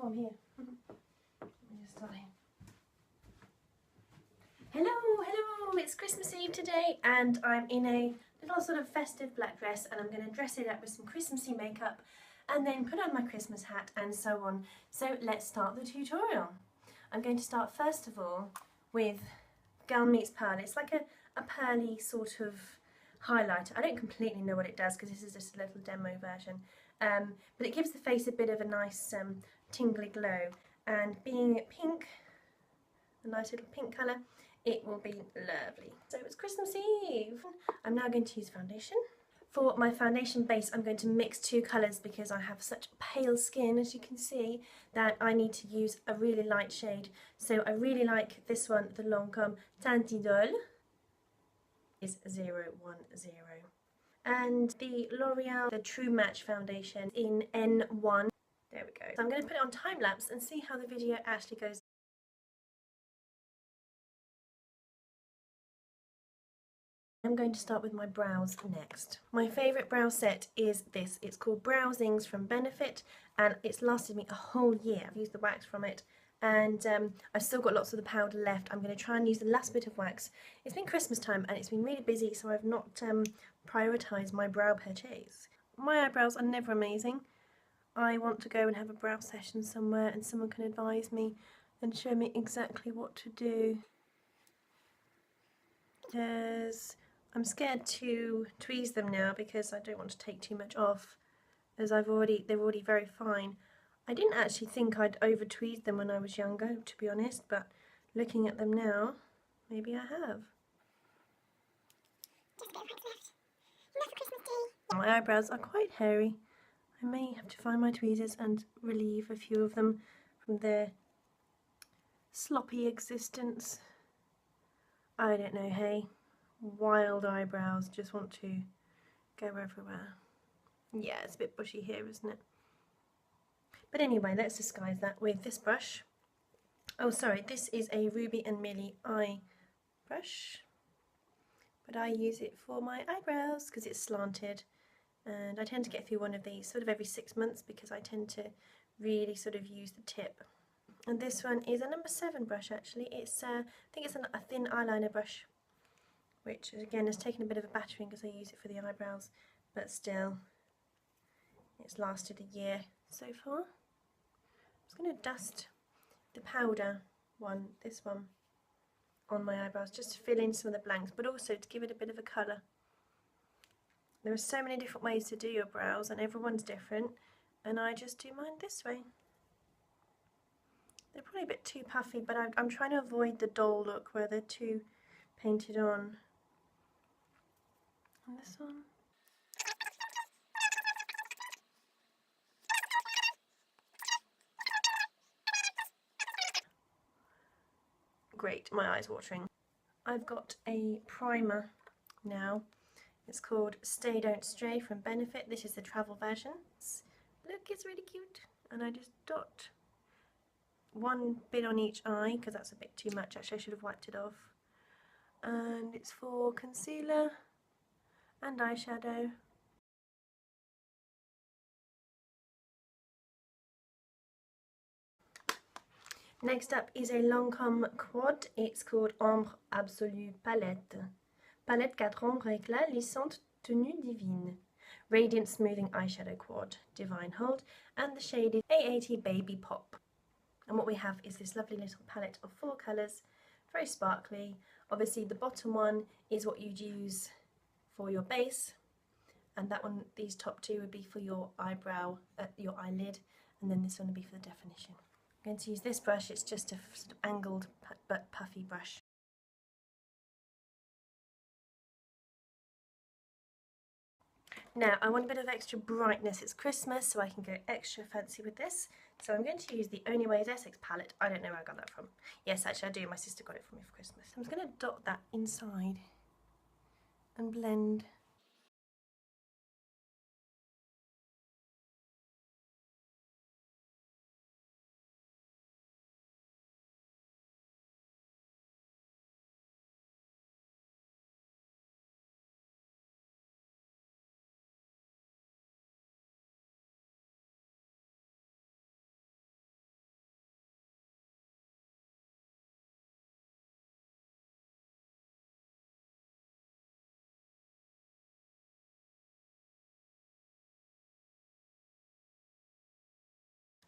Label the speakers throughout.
Speaker 1: Oh, I'm here. Let me just start here. Hello, it's Christmas Eve today and I'm in a little sort of festive black dress and I'm going to dress it up with some Christmassy makeup and then put on my Christmas hat and so on. So let's start the tutorial. I'm going to start first of all with Girl Meets Pearl. It's like a pearly sort of highlighter. I don't completely know what it does because this is just a little demo version. But it gives the face a bit of a nice tingly glow, and being pink, a nice little pink colour, it will be lovely. So it's Christmas Eve. I'm now going to use foundation. For my foundation base I'm going to mix two colours because I have such pale skin, as you can see, that I need to use a really light shade. So I really like this one, the Lancôme Teint Idole is 010. And the L'Oreal, the True Match foundation in N1. There we go. So I'm going to put it on time lapse and see how the video actually goes. I'm going to start with my brows next. My favourite brow set is this. It's called Browsings from Benefit and it's lasted me a whole year. I've used the wax from it and I've still got lots of the powder left. I'm going to try and use the last bit of wax. It's been Christmas time and it's been really busy, so I've not prioritised my brow purchase. My eyebrows are never amazing. I want to go and have a brow session somewhere and someone can advise me and show me exactly what to do. Because I'm scared to tweeze them now because I don't want to take too much off, as they're already very fine. I didn't actually think I'd over tweezed them when I was younger, to be honest, but looking at them now, maybe I have. My eyebrows are quite hairy. I may have to find my tweezers and relieve a few of them from their sloppy existence. I don't know, hey. Wild eyebrows just want to go everywhere. Yeah, it's a bit bushy here, isn't it? But anyway, let's disguise that with this brush. Oh, sorry, this is a Ruby and Millie eye brush. But I use it for my eyebrows because it's slanted. And I tend to get through one of these sort of every 6 months because I tend to really sort of use the tip. And this one is a number 7 brush actually. It's I think it's a thin eyeliner brush, which again has taken a bit of a battering because I use it for the eyebrows, but still it's lasted a year so far. I'm just going to dust the powder one, this one, on my eyebrows just to fill in some of the blanks, but also to give it a bit of a colour. There are so many different ways to do your brows and everyone's different, and I just do mine this way. They're probably a bit too puffy, but I'm trying to avoid the doll look where they're too painted on. And this one. Great, my eye's watering. I've got a primer now. It's called Stay Don't Stray from Benefit. This is the travel version. Look, it's really cute. And I just dot one bit on each eye because that's a bit too much. Actually, I should have wiped it off. And it's for concealer and eyeshadow. Next up is a Lancôme quad. It's called Ombre Absolue Palette. Palette 4 ombres éclat lissante tenue divine. Radiant Smoothing Eyeshadow Quad, Divine Hold, and the shade is A80 Baby Pop. And what we have is this lovely little palette of 4 colours, very sparkly. Obviously the bottom one is what you'd use for your base, and that one, these top 2 would be for your eyebrow, your eyelid, and then this one would be for the definition. I'm going to use this brush. It's just a sort of angled but puffy brush. Now I want a bit of extra brightness. It's Christmas, so I can go extra fancy with this. So I'm going to use the Only Way is Essex palette. I don't know where I got that from. Yes, actually I do. My sister got it for me for Christmas. I'm just going to dot that inside and blend.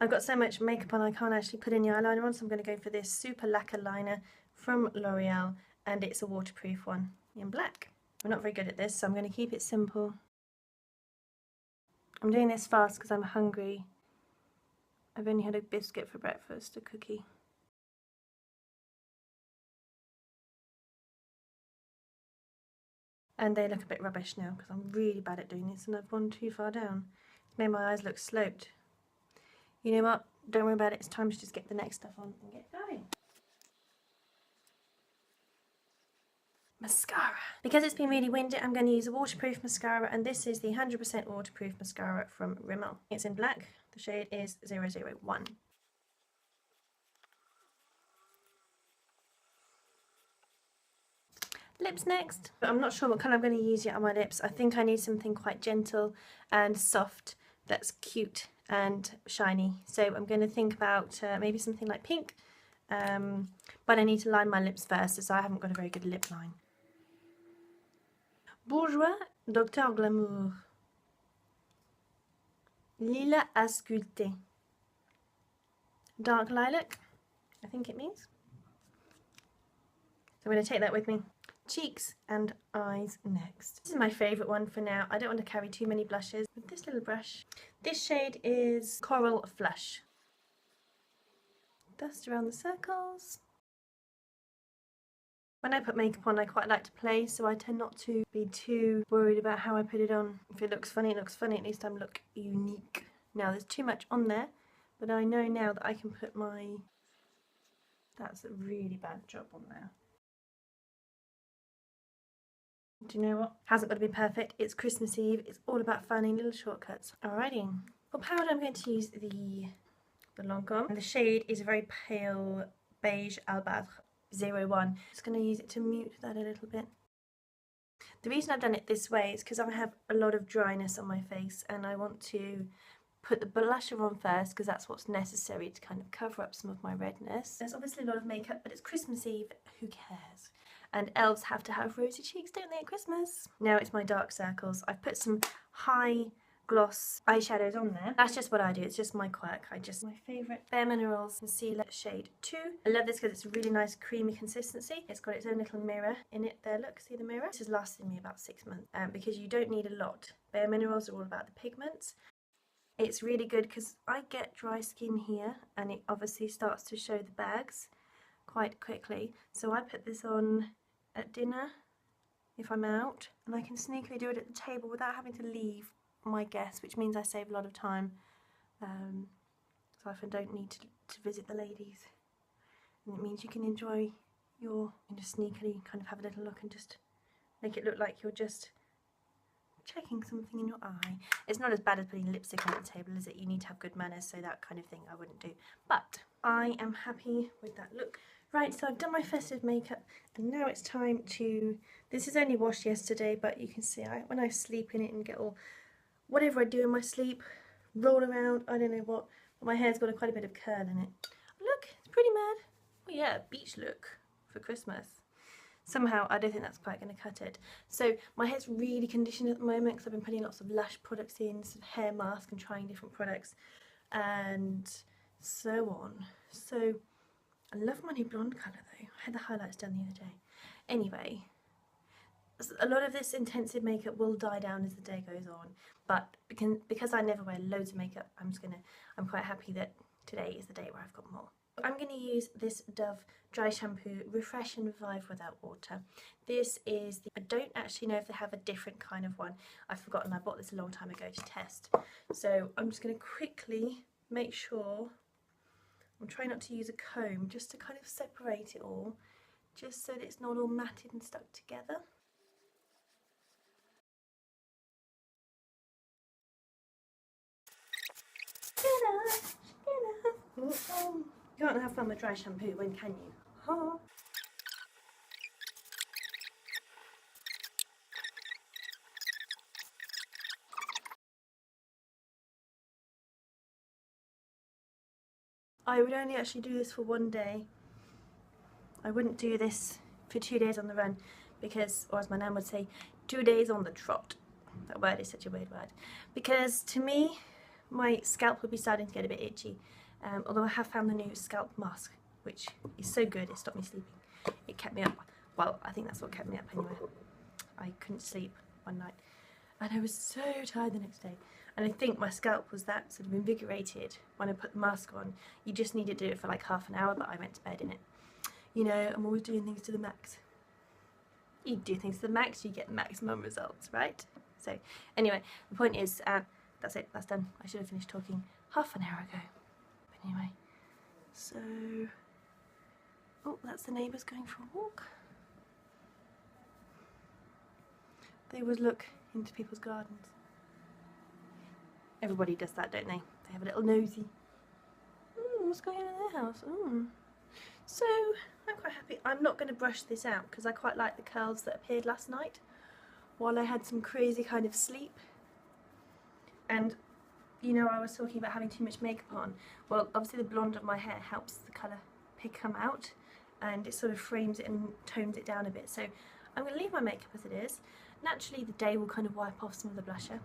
Speaker 1: I've got so much makeup on I can't actually put any eyeliner on, so I'm going to go for this Super Lacquer Liner from L'Oreal, and it's a waterproof one in black. I'm not very good at this, so I'm going to keep it simple. I'm doing this fast because I'm hungry. I've only had a biscuit for breakfast, a cookie. And they look a bit rubbish now because I'm really bad at doing this and I've gone too far down. It's made my eyes look sloped. You know what? Don't worry about it. It's time to just get the next stuff on and get going. Mascara. Because it's been really windy, I'm going to use a waterproof mascara, and this is the 100% waterproof mascara from Rimmel. It's in black. The shade is 001. Lips next. But I'm not sure what colour I'm going to use yet on my lips. I think I need something quite gentle and soft that's cute and shiny. So I'm going to think about maybe something like pink. But I need to line my lips first, so I haven't got a very good lip line. Bourjois Dr. Glamour. Lila Asculté. Dark lilac, I think it means. So I'm going to take that with me. Cheeks and eyes next. This is my favourite one for now. I don't want to carry too many blushes with this little brush. This shade is Coral Flush. Dust around the circles. When I put makeup on, I quite like to play, so I tend not to be too worried about how I put it on. If it looks funny, it looks funny. At least I look unique. Now, there's too much on there, but I know now that I can put my... That's a really bad job on there. Do you know what? Hasn't got to be perfect. It's Christmas Eve. It's all about finding little shortcuts. Alrighty. For powder, I'm going to use the Lancome. And the shade is a very pale beige albâtre 01. Just going to use it to mute that a little bit. The reason I've done it this way is because I have a lot of dryness on my face and I want to put the blusher on first because that's what's necessary to kind of cover up some of my redness. There's obviously a lot of makeup, but it's Christmas Eve, who cares? And elves have to have rosy cheeks, don't they, at Christmas? Now it's my dark circles. I've put some high gloss eyeshadows on there. That's just what I do. It's just my quirk. My favourite Bare Minerals Concealer shade 2. I love this because it's a really nice creamy consistency. It's got its own little mirror in it there. Look, see the mirror? This has lasted me about 6 months because you don't need a lot. Bare Minerals are all about the pigments. It's really good because I get dry skin here and it obviously starts to show the bags quite quickly. So I put this on at dinner if I'm out, and I can sneakily do it at the table without having to leave my guests, which means I save a lot of time. So I often don't need to visit the ladies, and it means you can enjoy and just sneakily kind of have a little look and just make it look like you're just checking something in your eye. It's not as bad as putting lipstick on the table, is it? You need to have good manners, so that kind of thing I wouldn't do. But I am happy with that look. Right, so I've done my festive makeup and now it's time to... This is only washed yesterday, but you can see when I sleep in it and get all... Whatever I do in my sleep, roll around, I don't know what, but my hair's got quite a bit of curl in it. Look, it's pretty mad. Oh yeah, beach look for Christmas. Somehow, I don't think that's quite going to cut it. So my hair's really conditioned at the moment because I've been putting lots of Lush products in, some hair mask and trying different products and so on. So I love my new blonde colour though. I had the highlights done the other day. Anyway, a lot of this intensive makeup will die down as the day goes on, but because I never wear loads of makeup, I'm quite happy that today is the day where I've got more. I'm going to use this Dove dry shampoo, Refresh and Revive Without Water. This is I don't actually know if they have a different kind of one. I've forgotten. I bought this a long time ago to test. So I'm just going to quickly make sure. I'm trying not to use a comb just to kind of separate it all, just so that it's not all matted and stuck together. You can't have fun with dry shampoo, when can you? Huh? I would only actually do this for one day. I wouldn't do this for 2 days on the run because, or as my nan would say, 2 days on the trot. That word is such a weird word. Because to me, my scalp will be starting to get a bit itchy, although I have found the new scalp mask, which is so good. It stopped me sleeping. It kept me up. Well, I think that's what kept me up anyway. I couldn't sleep one night and I was so tired the next day, and I think my scalp was that sort of invigorated when I put the mask on. You just need to do it for like half an hour, but I went to bed in it. You know, I'm always doing things to the max. You do things to the max, you get maximum results, right? So anyway, the point is, that's it, that's done. I should have finished talking half an hour ago. But anyway, so, oh, that's the neighbours going for a walk. They always look into people's gardens. Everybody does that, don't they? They have a little nosy. What's going on in their house? So, I'm quite happy. I'm not going to brush this out because I quite like the curls that appeared last night while I had some crazy kind of sleep. And, you know, I was talking about having too much makeup on. Well, obviously the blonde of my hair helps the colour come out, and it sort of frames it and tones it down a bit. So I'm going to leave my makeup as it is. Naturally, the day will kind of wipe off some of the blusher.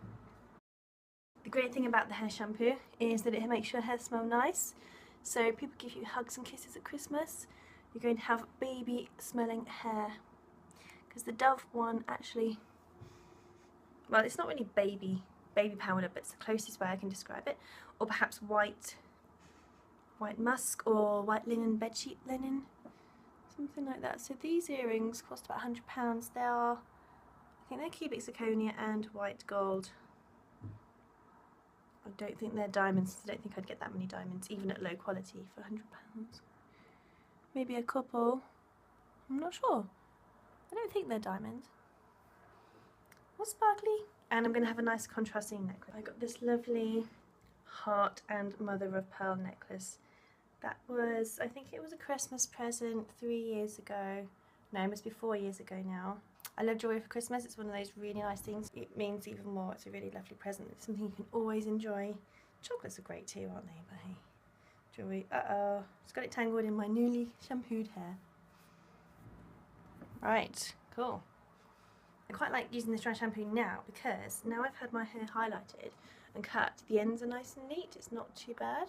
Speaker 1: The great thing about the hair shampoo is that it makes your hair smell nice. So people give you hugs and kisses at Christmas, you're going to have baby smelling hair. Because the Dove one actually, well, it's not really baby powder, but it's the closest way I can describe it. Or perhaps white musk or white linen, bedsheet linen, something like that. So these earrings cost about £100. They are, I think they're cubic zirconia and white gold. I don't think they're diamonds. I don't think I'd get that many diamonds, even at low quality, for £100. Maybe a couple. I'm not sure. I don't think they're diamonds. Or sparkly. And I'm going to have a nice contrasting necklace. I got this lovely heart and mother of pearl necklace. That was, I think it was a Christmas present 3 years ago. No, it must be 4 years ago now. I love jewellery for Christmas. It's one of those really nice things. It means even more. It's a really lovely present. It's something you can always enjoy. Chocolates are great too, aren't they? But hey, jewellery. Uh-oh. It's got it tangled in my newly shampooed hair. Right, cool. I quite like using this dry shampoo now because now I've had my hair highlighted and cut, the ends are nice and neat. It's not too bad.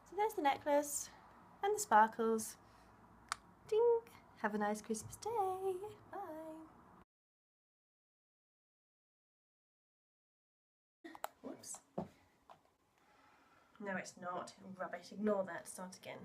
Speaker 1: So there's the necklace and the sparkles. Ding! Have a nice Christmas day. Bye. Whoops. No, it's not. Rubbish. Ignore that. Start again.